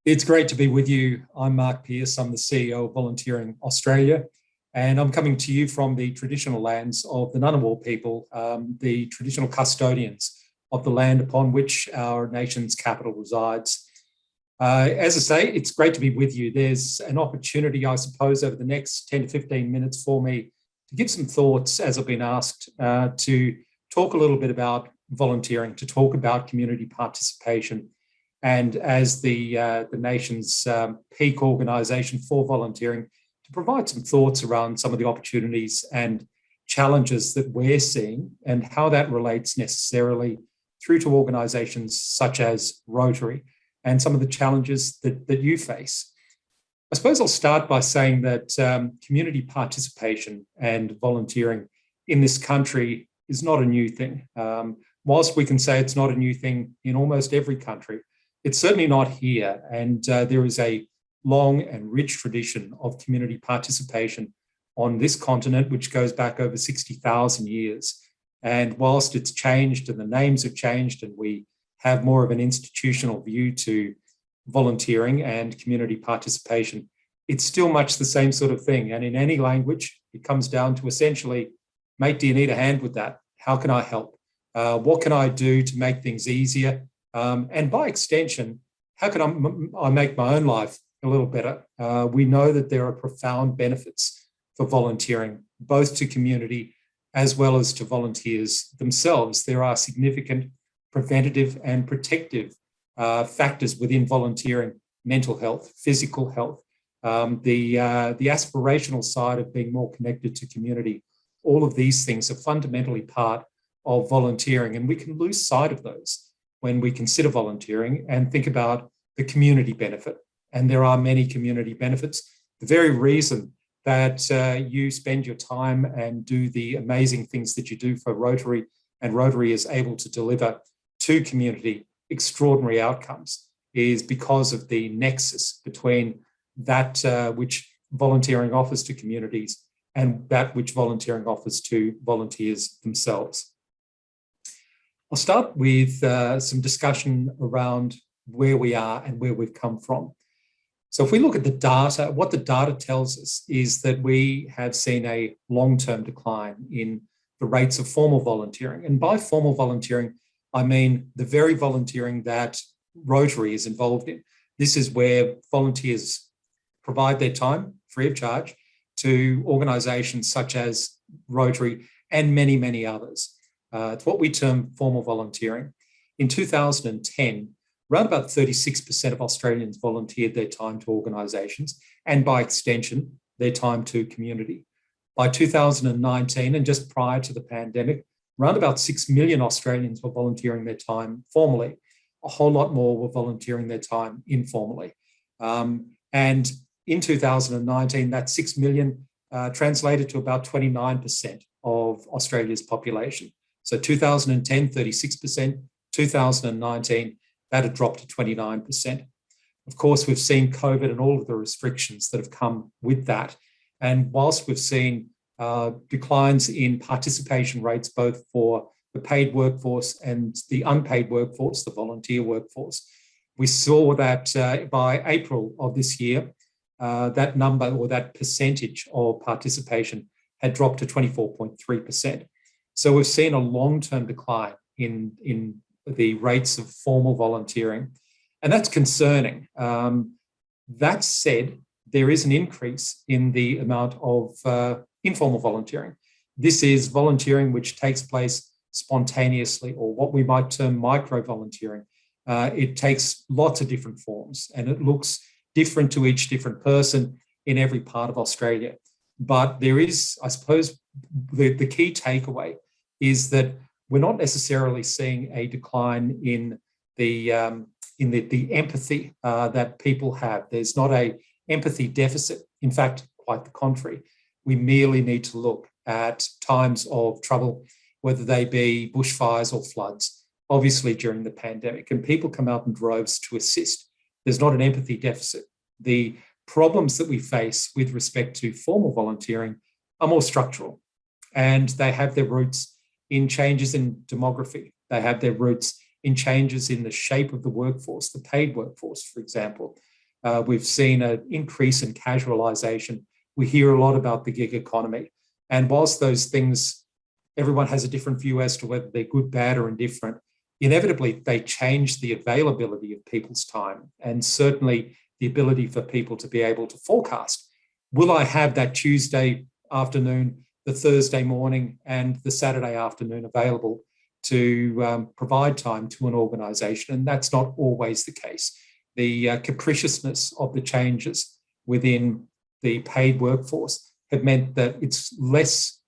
It's great to be with you. I'm Mark Pearce. I'm the CEO of Volunteering Australia, and I'm coming to you from the traditional lands of the Ngunnawal people, the traditional custodians of the land upon which our nation's capital resides. As I say, it's great to be with you. There's an opportunity, I suppose, over the next 10 to 15 minutes for me to give some thoughts, as I've been asked, to talk a little bit about volunteering, to talk about community participation, and as the nation's peak organisation for volunteering, to provide some thoughts around some of the opportunities and challenges that we're seeing and how that relates necessarily through to organisations such as Rotary and some of the challenges that you face. I suppose I'll start by saying that community participation and volunteering in this country is not a new thing. Whilst we can say it's not a new thing in almost every country, it's certainly not here, and there is a long and rich tradition of community participation on this continent, which goes back over 60,000 years. And whilst it's changed and the names have changed and we have more of an institutional view to volunteering and community participation, it's still much the same sort of thing. And in any language, it comes down to essentially, mate, do you need a hand with that? How can I help? What can I do to make things easier? And by extension, how can I make my own life a little better? We know that there are profound benefits for volunteering, both to community as well as to volunteers themselves. There are significant preventative and protective factors within volunteering: mental health, physical health, the aspirational side of being more connected to community. All of these things are fundamentally part of volunteering, and we can lose sight of those when we consider volunteering and think about the community benefit. And there are many community benefits. The very reason that you spend your time and do the amazing things that you do for Rotary, and Rotary is able to deliver to community extraordinary outcomes, is because of the nexus between that which volunteering offers to communities and that which volunteering offers to volunteers themselves. I'll start with some discussion around where we are and where we've come from. So if we look at the data, what the data tells us is that we have seen a long-term decline in the rates of formal volunteering. And by formal volunteering, I mean the very volunteering that Rotary is involved in. This is where volunteers provide their time free of charge to organisations such as Rotary and many, many others. It's what we term formal volunteering. In 2010, around about 36% of Australians volunteered their time to organisations and, by extension, their time to community. By 2019, and just prior to the pandemic, around about 6 million Australians were volunteering their time formally. A whole lot more were volunteering their time informally. And in 2019, that 6 million translated to about 29% of Australia's population. So 2010, 36%, 2019, that had dropped to 29%. Of course, we've seen COVID and all of the restrictions that have come with that. And whilst we've seen declines in participation rates, both for the paid workforce and the unpaid workforce, the volunteer workforce, we saw that by April of this year, that number or that percentage of participation had dropped to 24.3%. So we've seen a long-term decline in the rates of formal volunteering, and that's concerning. That said, there is an increase in the amount of informal volunteering. This is volunteering which takes place spontaneously, or what we might term micro-volunteering. It takes lots of different forms, and it looks different to each different person in every part of Australia. But there is, I suppose, the key takeaway is that we're not necessarily seeing a decline in the empathy that people have. There's not an empathy deficit. In fact, quite the contrary. We merely need to look at times of trouble, whether they be bushfires or floods, obviously during the pandemic, and people come out in droves to assist. There's not an empathy deficit. The problems that we face with respect to formal volunteering are more structural, and they have their roots in changes in demography. They have their roots in changes in the shape of the workforce, the paid workforce, for example. We've seen an increase in casualisation. We hear a lot about the gig economy. And whilst those things, everyone has a different view as to whether they're good, bad, or indifferent, inevitably they change the availability of people's time, and certainly the ability for people to be able to forecast. Will I have that Tuesday afternoon, the Thursday morning, and the Saturday afternoon available to provide time to an organisation? And that's not always the case. The capriciousness of the changes within the paid workforce have meant that it's less,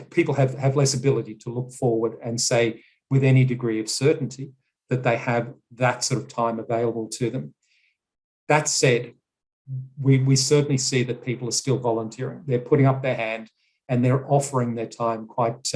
people have less ability to look forward and say with any degree of certainty that they have that sort of time available to them. That said, we certainly see that people are still volunteering. They're putting up their hand and they're offering their time quite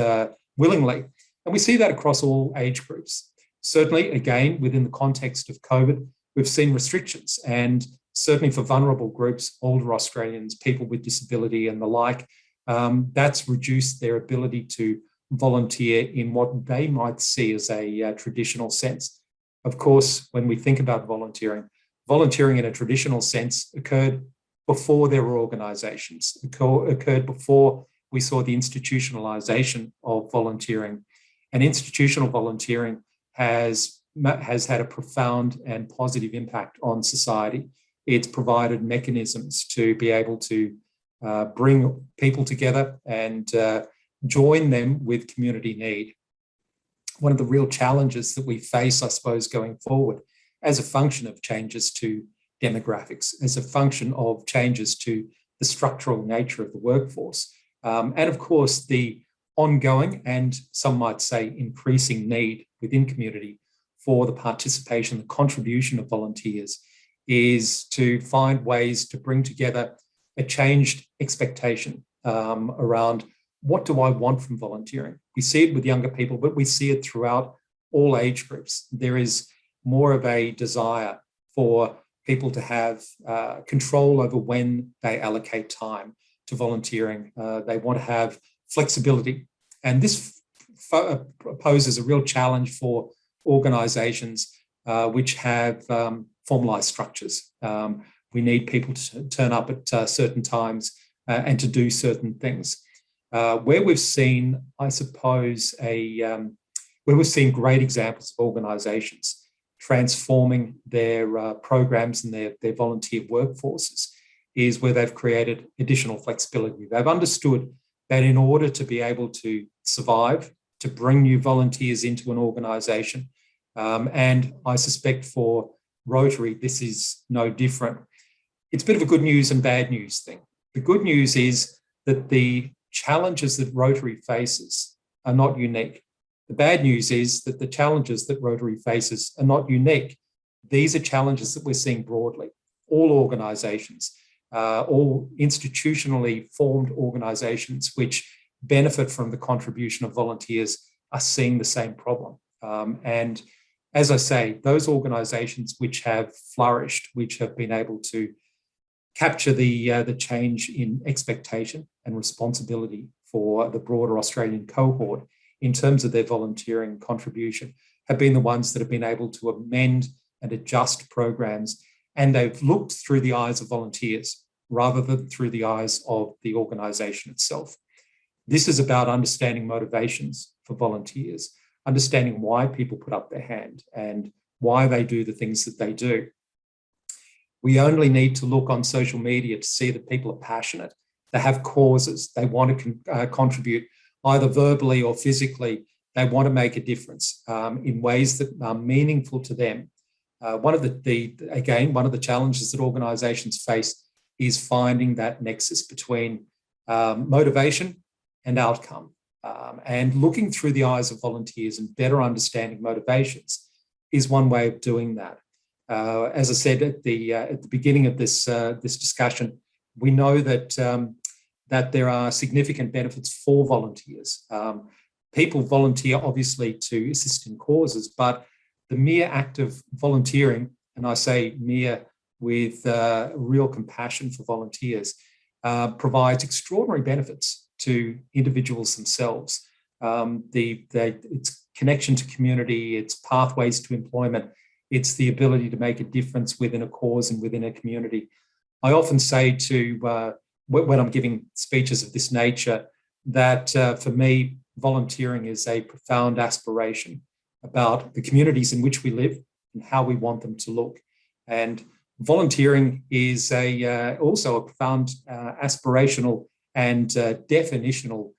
willingly. And we see that across all age groups. Certainly, again, within the context of COVID, we've seen restrictions, and certainly for vulnerable groups, older Australians, people with disability and the like, that's reduced their ability to volunteer in what they might see as a traditional sense. Of course, when we think about volunteering, volunteering in a traditional sense occurred before there were organisations, occurred before we saw the institutionalisation of volunteering. And institutional volunteering has had a profound and positive impact on society. It's provided mechanisms to be able to bring people together and join them with community need. One of the real challenges that we face, I suppose, going forward as a function of changes to demographics, as a function of changes to the structural nature of the workforce, and of course the ongoing and some might say increasing need within community for the participation, the contribution of volunteers, is to find ways to bring together a changed expectation around what do I want from volunteering. We see it with younger people, but we see it throughout all age groups. There is more of a desire for people to have control over when they allocate time to volunteering. They want to have flexibility. And this poses a real challenge for organisations which have formalised structures. We need people to turn up at certain times and to do certain things. Where we've seen, I suppose, where we've seen great examples of organisations transforming their programs and their volunteer workforces is where they've created additional flexibility. They've understood that in order to be able to survive, to bring new volunteers into an organisation, and I suspect for Rotary, this is no different. It's a bit of a good news and bad news thing. The good news is that the challenges that Rotary faces are not unique. The bad news is that the challenges that Rotary faces are not unique. These are challenges that we're seeing broadly. All organisations, all institutionally formed organisations which benefit from the contribution of volunteers are seeing the same problem. And as I say, those organisations which have flourished, which have been able to capture the change in expectation and responsibility for the broader Australian cohort in terms of their volunteering contribution, have been the ones that have been able to amend and adjust programs, and they've looked through the eyes of volunteers rather than through the eyes of the organisation itself. This is about understanding motivations for volunteers, understanding why people put up their hand and why they do the things that they do. We only need to look on social media to see that people are passionate. They have causes. They want to contribute either verbally or physically. They want to make a difference in ways that are meaningful to them. One of the challenges that organisations face is finding that nexus between motivation and outcome. And looking through the eyes of volunteers and better understanding motivations is one way of doing that. As I said at the beginning of this discussion, we know that there are significant benefits for volunteers. People volunteer obviously to assist in causes, but the mere act of volunteering, and I say mere with real compassion for volunteers, provides extraordinary benefits to individuals themselves. Its connection to community, its pathways to employment, It's the ability to make a difference within a cause and within a community. I often say when I'm giving speeches of this nature that for me, volunteering is a profound aspiration about the communities in which we live and how we want them to look. And volunteering is also a profound aspirational and definitional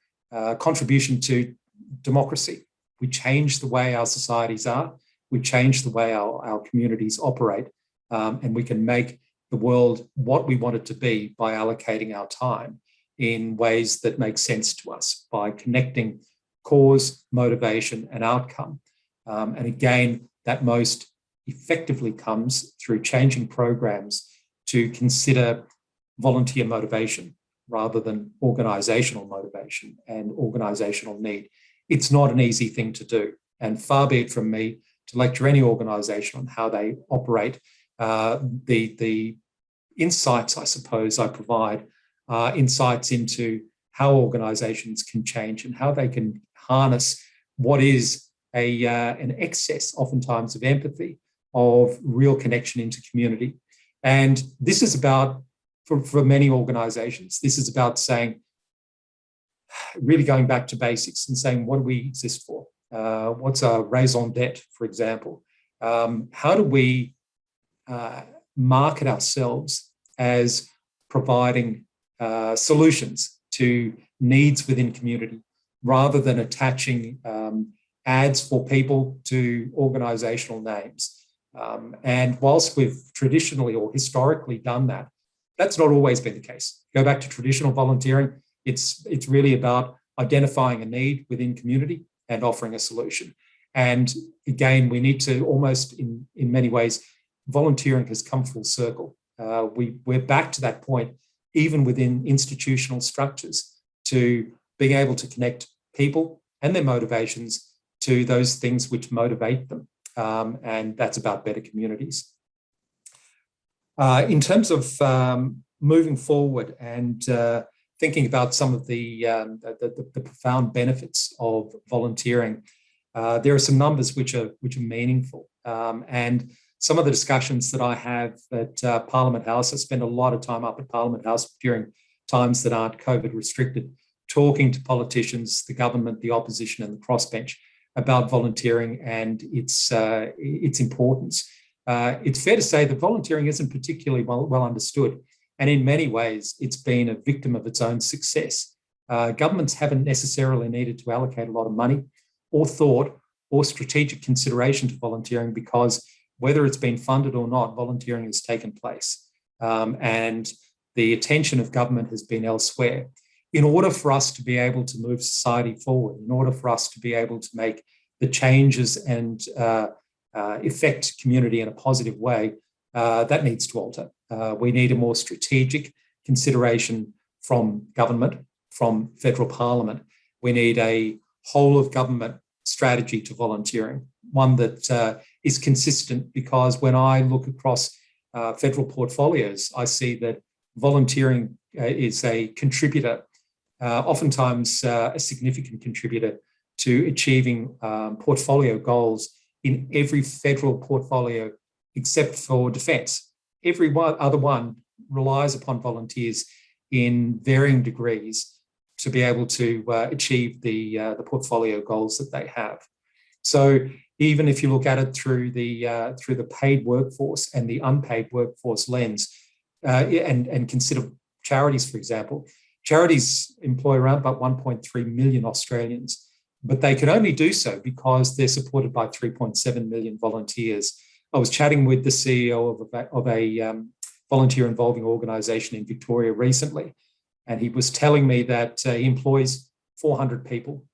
contribution to democracy. We change the way our societies are, we change the way our communities operate, and we can make the world what we want it to be by allocating our time in ways that make sense to us, by connecting cause, motivation, and outcome. And again, that most effectively comes through changing programs to consider volunteer motivation rather than organisational motivation and organisational need. It's not an easy thing to do, and far be it from me to lecture any organisation on how they operate. The insights, I suppose, I provide are insights into how organisations can change and how they can harness what is an excess, oftentimes, of empathy, of real connection into community. And this is about, for many organisations, this is about saying, really going back to basics and saying, what do we exist for? What's our raison d'etre, for example? How do we market ourselves as providing solutions to needs within community rather than attaching ads for people to organisational names? And whilst we've traditionally or historically done that, that's not always been the case. Go back to traditional volunteering, it's really about identifying a need within community and offering a solution. And again, we need to almost, in many ways, volunteering has come full circle. We're back to that point, even within institutional structures, to being able to connect people and their motivations to those things which motivate them. And that's about better communities. In terms of moving forward and thinking about some of the profound benefits of volunteering, there are some numbers which are meaningful. And some of the discussions that I have at Parliament House, I spend a lot of time up at Parliament House during times that aren't COVID restricted, talking to politicians, the government, the opposition, and the crossbench about volunteering and its importance. It's fair to say that volunteering isn't particularly well understood, and in many ways, it's been a victim of its own success. Governments haven't necessarily needed to allocate a lot of money or thought or strategic consideration to volunteering because whether it's been funded or not, volunteering has taken place. And the attention of government has been elsewhere. In order for us to be able to move society forward, in order for us to be able to make the changes and affect community in a positive way, that needs to alter. We need a more strategic consideration from government, from federal parliament. We need a whole of government strategy to volunteering, one that is consistent, because when I look across federal portfolios, I see that volunteering is a contributor, oftentimes a significant contributor to achieving portfolio goals in every federal portfolio except for defence. Every other one relies upon volunteers in varying degrees to be able to achieve the portfolio goals that they have. So even if you look at it through the paid workforce and the unpaid workforce lens, and consider charities, for example, charities employ around about 1.3 million Australians, but they can only do so because they're supported by 3.7 million volunteers. I was chatting with the CEO of a volunteer involving organisation in Victoria recently, and he was telling me that he employs 400 people.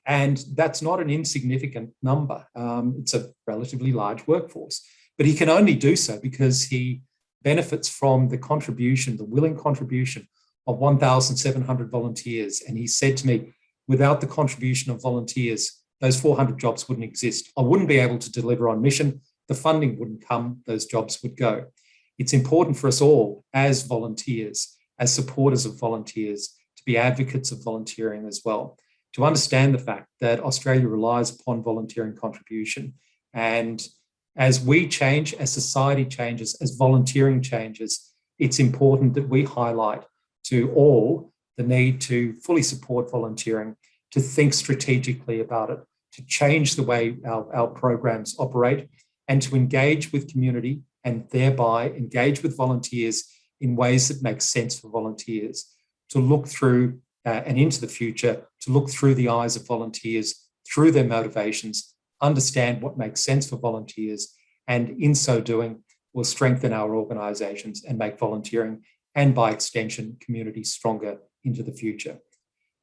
And that's not an insignificant number. It's a relatively large workforce, but he can only do so because he benefits from the contribution, the willing contribution of 1,700 volunteers. And he said to me, without the contribution of volunteers, those 400 jobs wouldn't exist. I wouldn't be able to deliver on mission. The funding wouldn't come, those jobs would go. It's important for us all as volunteers, as supporters of volunteers, to be advocates of volunteering as well, to understand the fact that Australia relies upon volunteering contribution, and As we change, as society changes, as volunteering changes, it's important that we highlight to all the need to fully support volunteering, to think strategically about it, to change the way our programs operate, and to engage with community and thereby engage with volunteers in ways that make sense for volunteers, to look through and into the future, to look through the eyes of volunteers, through their motivations, understand what makes sense for volunteers, and in so doing, will strengthen our organisations and make volunteering and, by extension, communities stronger into the future.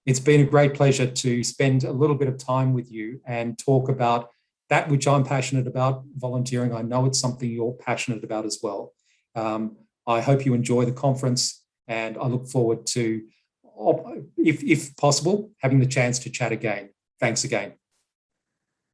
It's been a great pleasure to spend a little bit of time with you and talk about that which I'm passionate about, volunteering. I know it's something you're passionate about as well. I hope you enjoy the conference, and I look forward to, if possible, having the chance to chat again. Thanks again.